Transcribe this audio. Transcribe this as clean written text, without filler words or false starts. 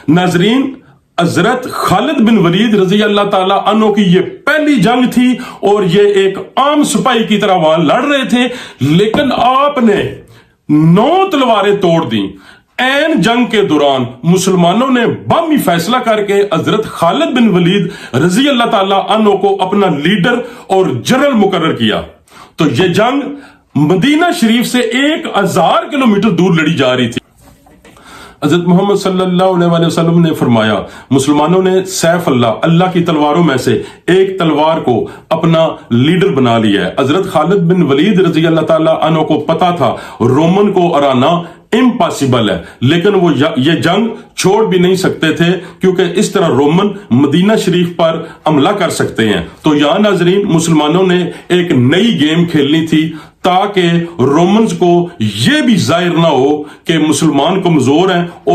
नाजरीन, हजरत खालिद बिन वलीद रजी अल्लाह ताला अन्हो की ये पहली जंग थी और ये एक आम सिपाही की तरह वहां लड़ रहे थे, लेकिन आपने 9 तलवारें तोड़ दी। ऐन जंग के दौरान मुसलमानों ने बामी फैसला करके हजरत खालिद बिन वलीद रजी अल्लाह ताला अन्हो को अपना लीडर और जनरल मुकर्रर किया। तो ये जंग मदीना शरीफ से 1000 किलोमीटर दूर लड़ी जा रही थी। हजरत मोहम्मद सल्लल्लाहु अलैहि वसल्लम ने फरमाया, मुसलमानों ने सैफ अल्लाह की तलवारों में से एक तलवार को अपना लीडर बना लिया है। हजरत खालिद बिन वलीद रजी अल्लाह ताला अन्हो को पता था रोमन को हराना इम्पॉसिबल है, लेकिन वो ये जंग छोड़ भी नहीं सकते थे, क्योंकि इस तरह रोमन मदीना शरीफ पर हमला कर सकते हैं। तो यहां नाजरीन मुसलमानों ने एक नई गेम खेलनी थी, ताकि रोमन्स को यह भी जाहिर ना हो कि मुसलमान कमजोर हैं।